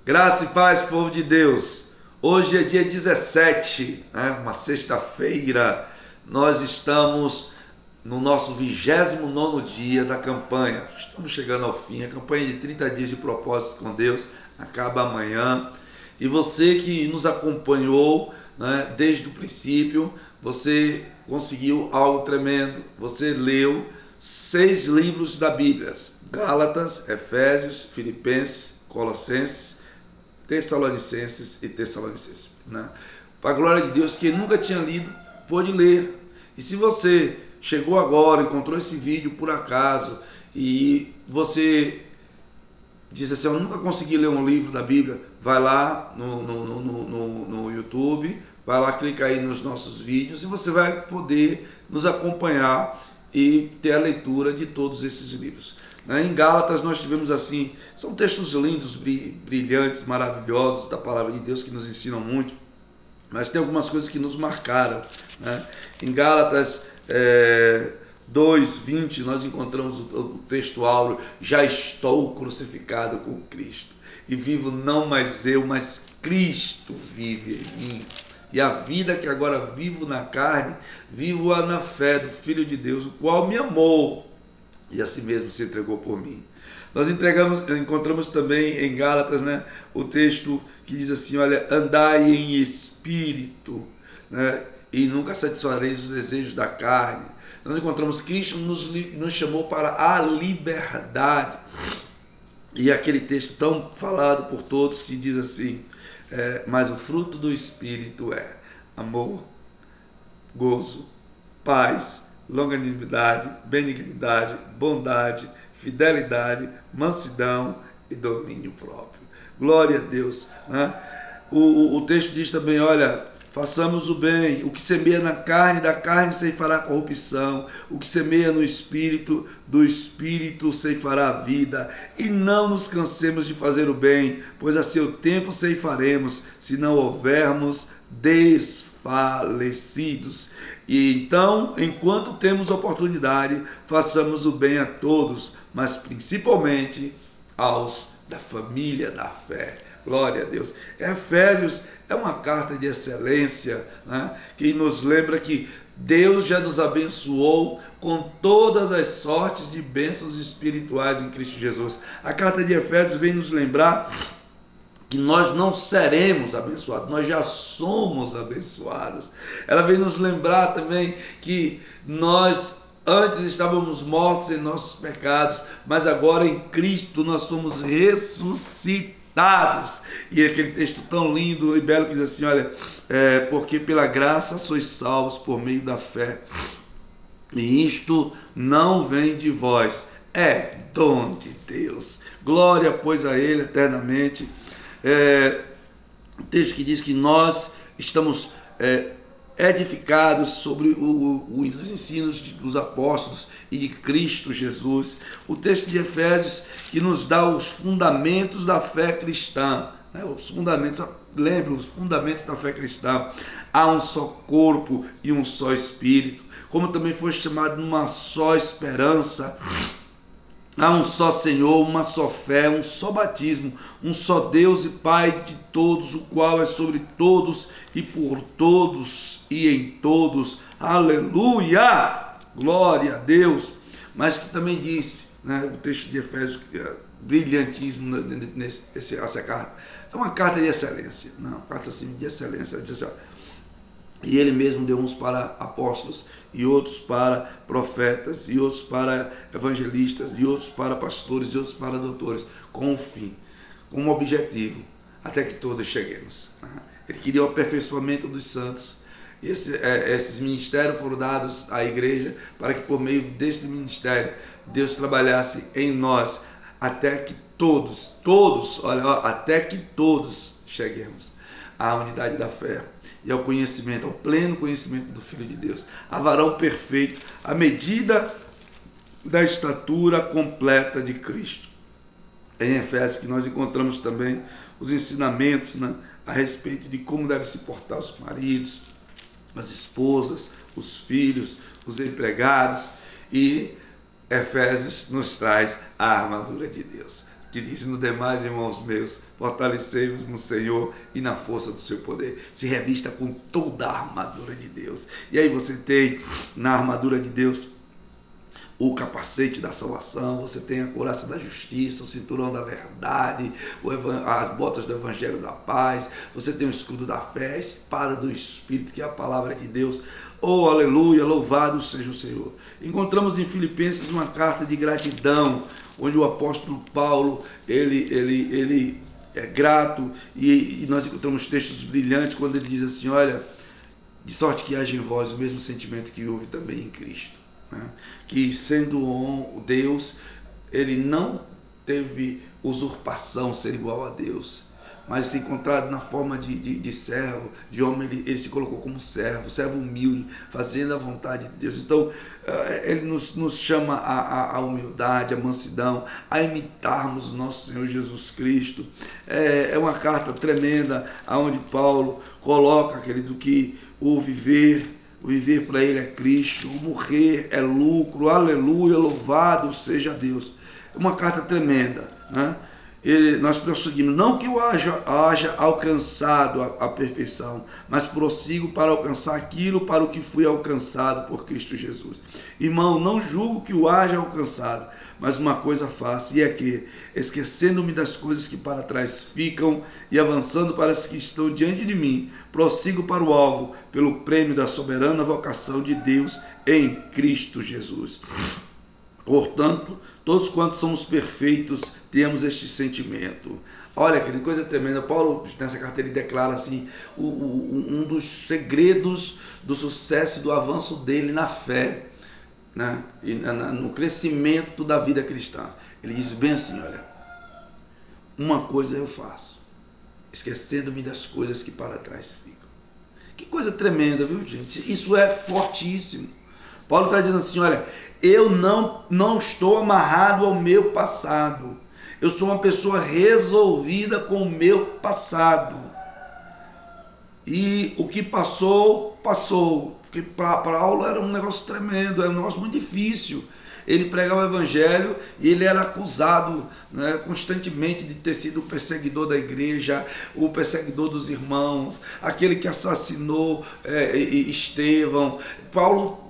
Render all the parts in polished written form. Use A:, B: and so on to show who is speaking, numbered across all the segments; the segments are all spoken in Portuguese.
A: Graça e paz, povo de Deus. Hoje é dia 17, uma sexta-feira. Nós estamos no nosso 29º dia da campanha. Estamos chegando ao fim. A campanha de 30 dias de propósito com Deus acaba amanhã. E você que nos acompanhou, desde o princípio, você conseguiu algo tremendo. Você leu 6 livros da Bíblia: Gálatas, Efésios, Filipenses, Colossenses, Tessalonicenses. Para a glória de Deus, quem nunca tinha lido, pôde ler. E se você chegou agora, encontrou esse vídeo por acaso, e você diz assim: eu nunca consegui ler um livro da Bíblia, vai lá no YouTube, vai lá, clica aí nos nossos vídeos, e você vai poder nos acompanhar e ter a leitura de todos esses livros. Em Gálatas nós tivemos assim, são textos lindos, brilhantes, maravilhosos da palavra de Deus, que nos ensinam muito, mas tem algumas coisas que nos marcaram. Em Gálatas 2:20 nós encontramos o texto áureo: já estou crucificado com Cristo, e vivo não mais eu, mas Cristo vive em mim. E a vida que agora vivo na carne, vivo-a na fé do Filho de Deus, o qual me amou e assim mesmo se entregou por mim. Nós encontramos também em Gálatas, o texto que diz assim: olha, andai em espírito, e nunca satisfareis os desejos da carne. Nós encontramos Cristo nos chamou para a liberdade. E aquele texto tão falado por todos que diz assim: mas o fruto do Espírito é amor, gozo, paz, longanimidade, benignidade, bondade, fidelidade, mansidão e domínio próprio. Glória a Deus. O texto diz também: olha, façamos o bem. O que semeia na carne, da carne ceifará corrupção. O que semeia no Espírito, do Espírito ceifará a vida. E não nos cansemos de fazer o bem, pois a seu tempo ceifaremos, se não houvermos desfalecidos. E então, enquanto temos oportunidade, façamos o bem a todos, mas principalmente aos da família da fé. Glória a Deus. Efésios é uma carta de excelência, que nos lembra que Deus já nos abençoou com todas as sortes de bênçãos espirituais em Cristo Jesus. A carta de Efésios vem nos lembrar que nós não seremos abençoados, nós já somos abençoados. Ela vem nos lembrar também que nós antes estávamos mortos em nossos pecados, mas agora em Cristo nós somos ressuscitados. E aquele texto tão lindo e belo que diz assim: olha, porque pela graça sois salvos por meio da fé, e isto não vem de vós, é dom de Deus. Glória, pois, a Ele eternamente. O texto que diz que nós estamos edificados sobre os ensinos dos apóstolos e de Cristo Jesus. O texto de Efésios que nos dá os fundamentos da fé cristã, os fundamentos, lembre os fundamentos da fé cristã. Há um só corpo e um só Espírito, como também foi chamado numa só esperança. Há um só Senhor, uma só fé, um só batismo, um só Deus e Pai de todos, o qual é sobre todos e por todos e em todos. Aleluia! Glória a Deus! Mas que também diz, o texto de Efésios, brilhantismo essa carta. É uma carta de excelência, uma carta assim, de excelência. Ela diz assim: e ele mesmo deu uns para apóstolos, e outros para profetas, e outros para evangelistas, e outros para pastores, e outros para doutores, com um fim, com um objetivo, até que todos cheguemos. Ele queria o aperfeiçoamento dos santos. Esses ministérios foram dados à igreja para que por meio desse ministério Deus trabalhasse em nós, até que todos, até que todos cheguemos à unidade da fé e ao conhecimento, ao pleno conhecimento do Filho de Deus, a varão perfeito, à medida da estatura completa de Cristo. Em Efésios que nós encontramos também os ensinamentos, a respeito de como devem se portar os maridos, as esposas, os filhos, os empregados. E Efésios nos traz a armadura de Deus. que diz: no demais, irmãos meus, fortalecei-vos no Senhor e na força do seu poder. Se revista com toda a armadura de Deus. E aí você tem na armadura de Deus o capacete da salvação, você tem a couraça da justiça, o cinturão da verdade, as botas do evangelho da paz, você tem o escudo da fé, a espada do Espírito, que é a palavra de Deus. Oh, aleluia, louvado seja o Senhor. Encontramos em Filipenses uma carta de gratidão, onde o apóstolo Paulo, ele é grato, e nós encontramos textos brilhantes quando ele diz assim: olha, de sorte que haja em vós o mesmo sentimento que houve também em Cristo. Que sendo Deus, ele não teve usurpação ser igual a Deus, mas se encontrado na forma de servo, de homem, ele se colocou como servo humilde, fazendo a vontade de Deus. Então ele nos chama à humildade, à mansidão, a imitarmos o nosso Senhor Jesus Cristo. É uma carta tremenda, onde Paulo coloca, querido, que o viver para ele é Cristo, o morrer é lucro, aleluia, louvado seja Deus. É uma carta tremenda, né? Nós prosseguimos, não que eu haja alcançado a perfeição, mas prossigo para alcançar aquilo para o que fui alcançado por Cristo Jesus. Irmão, não julgo que o haja alcançado, mas uma coisa faço, e é que, esquecendo-me das coisas que para trás ficam e avançando para as que estão diante de mim, prossigo para o alvo, pelo prêmio da soberana vocação de Deus em Cristo Jesus. Portanto, todos quantos somos perfeitos, temos este sentimento. Olha, que coisa tremenda. Paulo, nessa carta, ele declara assim, um dos segredos do sucesso e do avanço dele na fé, né? E no crescimento da vida cristã. Ele diz bem assim: olha, uma coisa eu faço, esquecendo-me das coisas que para trás ficam. Que coisa tremenda, viu, gente? Isso é fortíssimo. Paulo está dizendo assim: olha, eu não estou amarrado ao meu passado. Eu sou uma pessoa resolvida com o meu passado. E o que passou, passou. Porque para Paulo era um negócio tremendo, era um negócio muito difícil. Ele pregava o evangelho e ele era acusado, né, constantemente de ter sido o perseguidor da igreja, o perseguidor dos irmãos, aquele que assassinou Estevão. Paulo,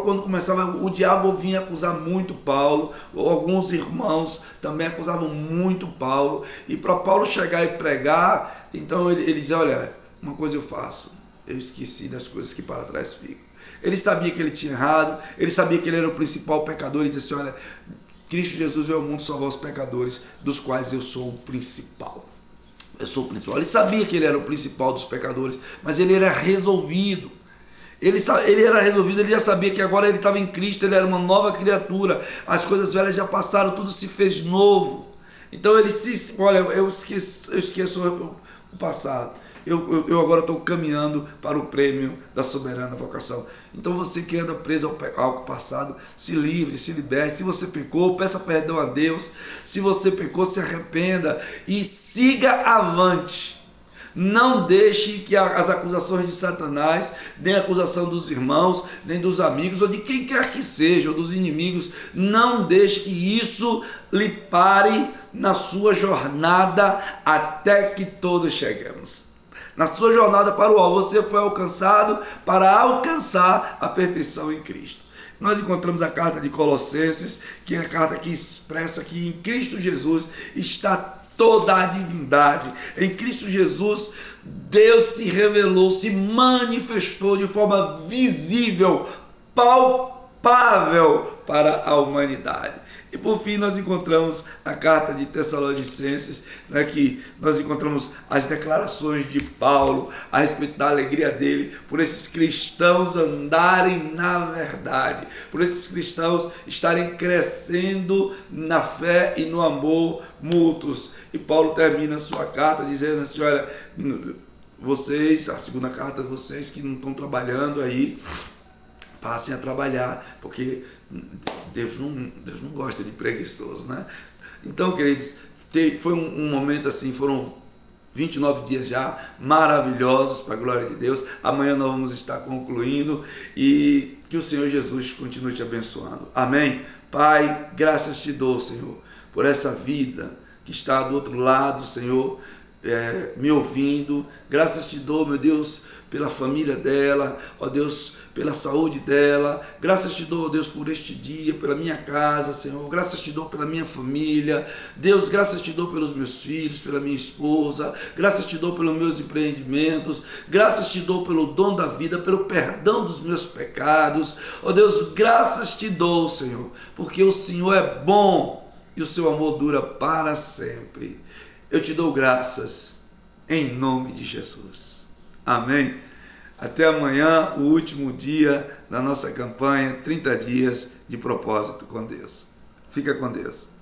A: quando começava, o diabo vinha acusar muito Paulo, alguns irmãos também acusavam muito Paulo, e para Paulo chegar e pregar, então ele dizia: olha, uma coisa eu faço, eu esqueci das coisas que para trás ficam. Ele sabia que ele tinha errado, ele sabia que ele era o principal pecador, e disse assim: olha, Cristo Jesus veio ao mundo salvar os pecadores, dos quais eu sou o principal. Eu sou o principal. Ele sabia que ele era o principal dos pecadores, mas ele era resolvido. Ele era resolvido, ele já sabia que agora ele estava em Cristo, ele era uma nova criatura, as coisas velhas já passaram, tudo se fez novo. Então ele olha, eu esqueço o passado, eu agora estou caminhando para o prêmio da soberana vocação. Então você que anda preso ao passado, se livre, se liberte. Se você pecou, peça perdão a Deus. Se você pecou, se arrependa e siga avante. Não deixe que as acusações de Satanás, nem a acusação dos irmãos, nem dos amigos, ou de quem quer que seja, ou dos inimigos, não deixe que isso lhe pare na sua jornada até que todos cheguemos. Na sua jornada para o alvo, você foi alcançado para alcançar a perfeição em Cristo. Nós encontramos a carta de Colossenses, que é a carta que expressa que em Cristo Jesus está toda a divindade. Em Cristo Jesus, Deus se revelou, se manifestou de forma visível, palpável para a humanidade. E por fim nós encontramos a carta de Tessalonicenses, né, que nós encontramos as declarações de Paulo a respeito da alegria dele por esses cristãos andarem na verdade, por esses cristãos estarem crescendo na fé e no amor mútuos. E Paulo termina a sua carta dizendo assim: olha, vocês, a segunda carta, vocês que não estão trabalhando aí, passem a trabalhar, porque Deus não gosta de preguiçosos, né? Então, queridos, foi um momento assim, foram 29 dias já maravilhosos para a glória de Deus. Amanhã nós vamos estar concluindo, e que o Senhor Jesus continue te abençoando. Amém? Pai, graças te dou, Senhor, por essa vida que está do outro lado, Senhor, me ouvindo. Graças te dou, meu Deus, pela família dela, ó Deus, pela saúde dela. Graças te dou, ó Deus, por este dia, pela minha casa, Senhor. Graças te dou pela minha família. Deus, graças te dou pelos meus filhos, pela minha esposa. Graças te dou pelos meus empreendimentos. Graças te dou pelo dom da vida, pelo perdão dos meus pecados. Ó Deus, graças te dou, Senhor, porque o Senhor é bom e o seu amor dura para sempre. Eu te dou graças em nome de Jesus. Amém. Até amanhã, o último dia da nossa campanha, 30 dias de propósito com Deus. Fica com Deus.